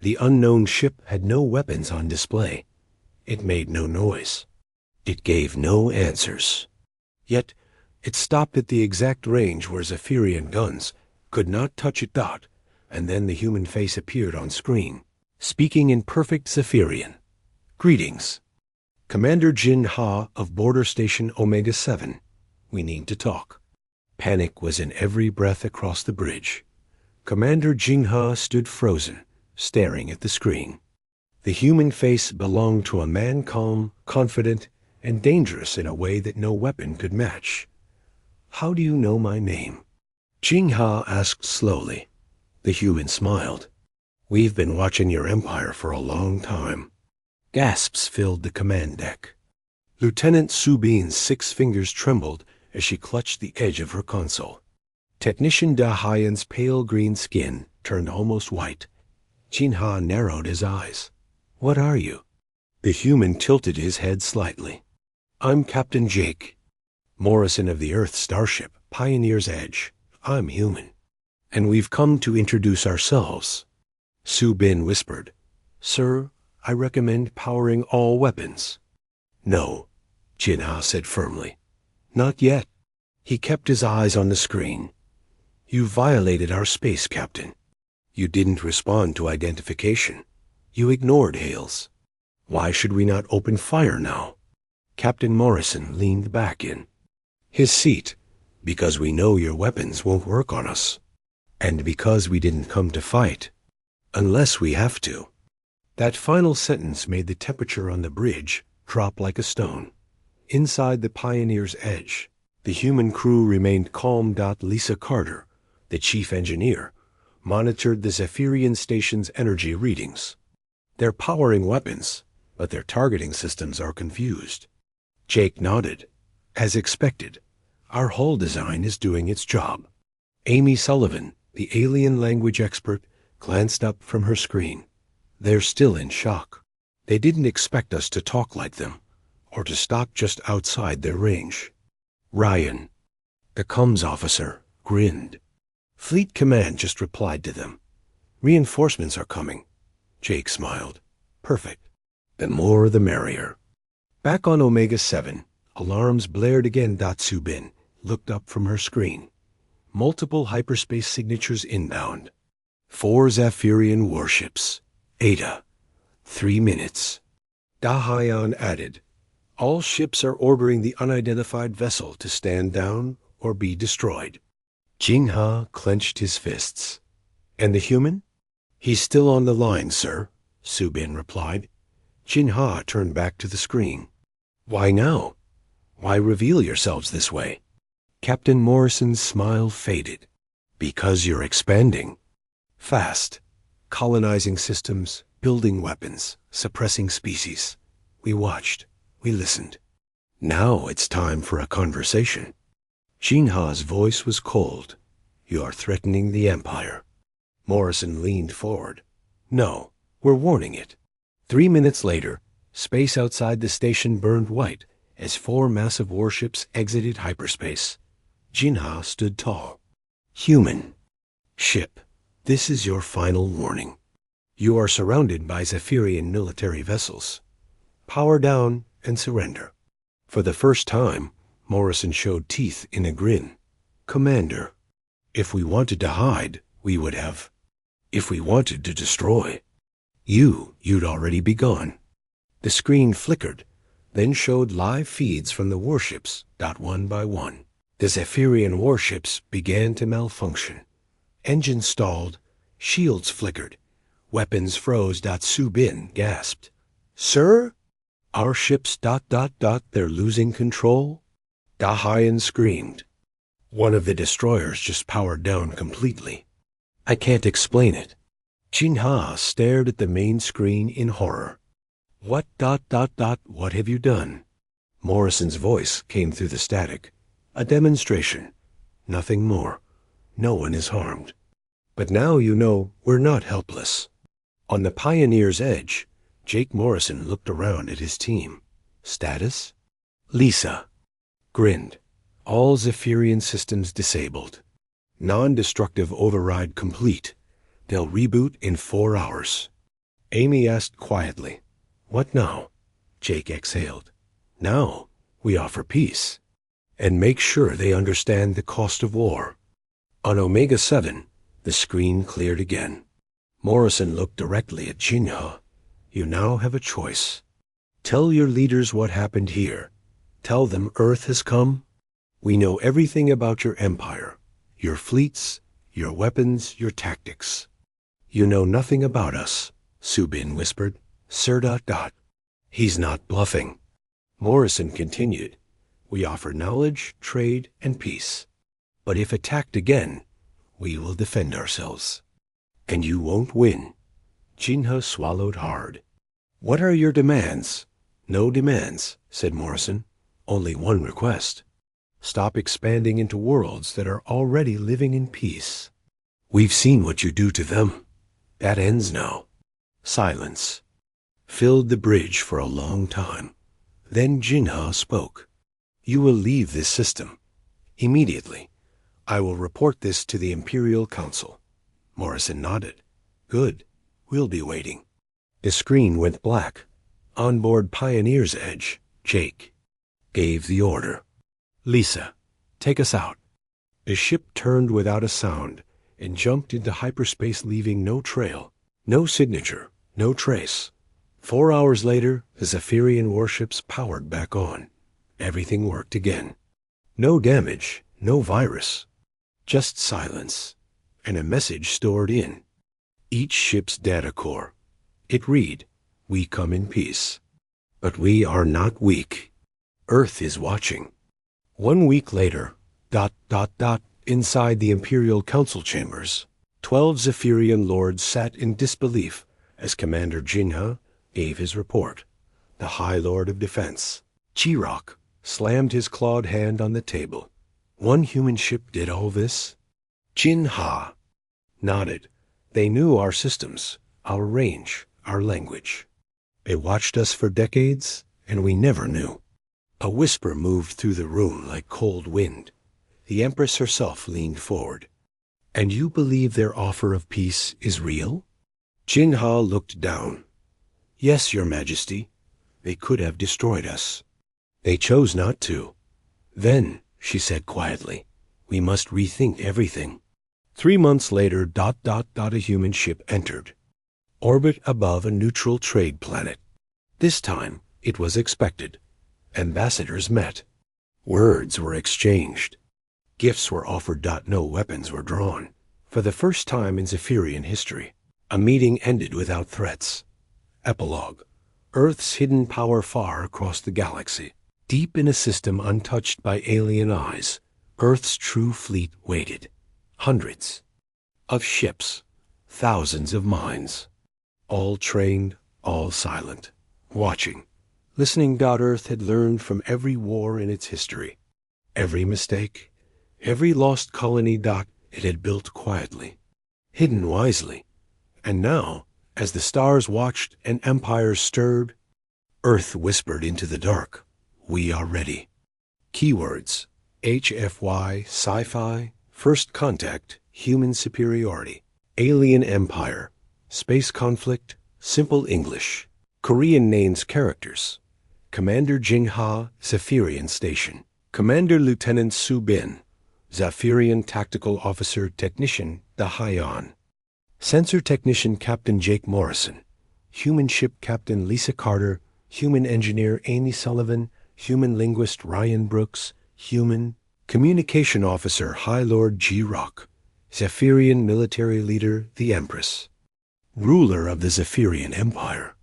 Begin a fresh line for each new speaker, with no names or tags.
The unknown ship had no weapons on display. It made no noise. It gave no answers. Yet, it stopped at the exact range where Zaphirian guns could not touch it. And then the human face appeared on screen, speaking in perfect Zaphirian. "Greetings. Commander Jin Ha of Border Station Omega 7. We need to talk." Panic was in every breath across the bridge. Commander Jin Ha stood frozen, staring at the screen. The human face belonged to a man calm, confident, and dangerous in a way that no weapon could match. "How do you know my name?" Jin Ha asked slowly. The human smiled. "We've been watching your empire for a long time." Gasps filled the command deck. Lieutenant Su Bin's 6 fingers trembled as she clutched the edge of her console. Technician Da Haiyan's pale green skin turned almost white. Jin Ha narrowed his eyes. "What are you?" The human tilted his head slightly. "I'm Captain Jake Morrison of the Earth starship, Pioneer's Edge. I'm human. And we've come to introduce ourselves." Su Bin whispered, "Sir, I recommend powering all weapons." "No," Jin Ha said firmly. "Not yet." He kept his eyes on the screen. "You violated our space, Captain. You didn't respond to identification. You ignored hails. Why should we not open fire now?" Captain Morrison leaned back in his seat. "Because we know your weapons won't work on us. And because we didn't come to fight. Unless we have to." That final sentence made the temperature on the bridge drop like a stone. Inside the Pioneer's Edge, the human crew remained calm. Lisa Carter, the chief engineer, monitored the Zaphirian station's energy readings. "They're powering weapons, but their targeting systems are confused." Jake nodded. "As expected, our hull design is doing its job." Amy Sullivan, the alien language expert, glanced up from her screen. "They're still in shock. They didn't expect us to talk like them, or to stop just outside their range." Ryan, the comms officer, grinned. "Fleet Command just replied to them. Reinforcements are coming." Jake smiled. "Perfect. The more the merrier." Back on Omega 7, alarms blared again. Su Bin looked up from her screen. Multiple hyperspace signatures inbound. 4 Zaphirian warships. Ada. 3 minutes. Da Haiyan added, "All ships are ordering the unidentified vessel to stand down or be destroyed." Jin Ha clenched his fists. "And the human?" "He's still on the line, sir," Su Bin replied. Jin Ha turned back to the screen. "Why now? Why reveal yourselves this way?" Captain Morrison's smile faded. "Because you're expanding. Fast. Colonizing systems, building weapons, suppressing species. We watched. We listened. Now it's time for a conversation." Jin Ha's voice was cold. "You are threatening the Empire." Morrison leaned forward. "No, we're warning it." 3 minutes later, space outside the station burned white as 4 massive warships exited hyperspace. Jin Ha stood tall. "Human. Ship, this is your final warning. You are surrounded by Zaphirian military vessels. Power down and surrender." For the first time, Morrison showed teeth in a grin. "Commander, if we wanted to hide, we would have. If we wanted to destroy, you'd already be gone." The screen flickered, then showed live feeds from the warships. One by one, the Zaphirian warships began to malfunction. Engines stalled, shields flickered, weapons froze. Su Bin gasped. "Sir? Our ships... They're losing control?" Da Haiyan screamed. "One of the destroyers just powered down completely. I can't explain it." Jin Ha stared at the main screen in horror. "What... What have you done?" Morrison's voice came through the static. "A demonstration. Nothing more. No one is harmed. But now you know we're not helpless." On the Pioneer's Edge, Jake Morrison looked around at his team. "Status?" Lisa grinned. "All Zaphirian systems disabled. Non-destructive override complete. They'll reboot in 4 hours." Amy asked quietly. What now? Jake exhaled. Now we offer peace and make sure they understand the cost of war. On Omega 7, the screen cleared again. Morrison looked directly at Jinha. You now have a choice. Tell your leaders what happened here. Tell them Earth has come. We know everything about your empire, your fleets, your weapons, your tactics. You know nothing about us, Subin whispered. Sir. He's not bluffing. Morrison continued. We offer knowledge, trade, and peace. But if attacked again, we will defend ourselves. And you won't win. Jinha swallowed hard. What are your demands? No demands, said Morrison. Only one request. Stop expanding into worlds that are already living in peace. We've seen what you do to them. That ends now. Silence filled the bridge for a long time. Then Jinha spoke. You will leave this system. Immediately. I will report this to the Imperial Council. Morrison nodded. Good. We'll be waiting. The screen went black. On board Pioneer's Edge, Jake gave the order. Lisa, take us out. The ship turned without a sound and jumped into hyperspace, leaving no trail, no signature, no trace. 4 hours later, the Zaphirian warships powered back on. Everything worked again. No damage, no virus. Just silence, and a message stored in each ship's data core. It read, We come in peace. But we are not weak. Earth is watching. 1 week later, inside the Imperial Council chambers, 12 Zaphirian lords sat in disbelief as Commander Jinha gave his report. The High Lord of Defense, Chirok, slammed his clawed hand on the table. One human ship did all this? Jinha nodded. They knew our systems, our range, our language. They watched us for decades, and we never knew. A whisper moved through the room like cold wind. The Empress herself leaned forward. And you believe their offer of peace is real? Jinha looked down. Yes, Your Majesty. They could have destroyed us. They chose not to. Then, she said quietly, we must rethink everything. 3 months later, a human ship entered. Orbit above a neutral trade planet. This time, it was expected. Ambassadors met. Words were exchanged. Gifts were offered. No weapons were drawn. For the first time in Zaphirian history, a meeting ended without threats. Epilogue. Earth's hidden power far across the galaxy. Deep in a system untouched by alien eyes, Earth's true fleet waited. Hundreds of ships, thousands of minds, all trained, all silent, watching, listening. Earth had learned from every war in its history, every mistake, every lost colony. It had built quietly, hidden wisely, and now, as the stars watched and empires stirred, Earth whispered into the dark, we are ready. Keywords: HFY, sci-fi, first contact, human superiority, alien empire, space conflict, simple English, Korean names. Characters: Commander Jinha, Zaphirian Station. Commander Lieutenant Subin, Zaphirian Tactical Officer Technician Dahayan. Sensor Technician Captain Jake Morrison. Human Ship Captain Lisa Carter. Human Engineer Amy Sullivan. Human Linguist Ryan Brooks. Human Communication Officer High Lord G. Rock. Zaphirian Military Leader the Empress. Ruler of the Zaphirian Empire.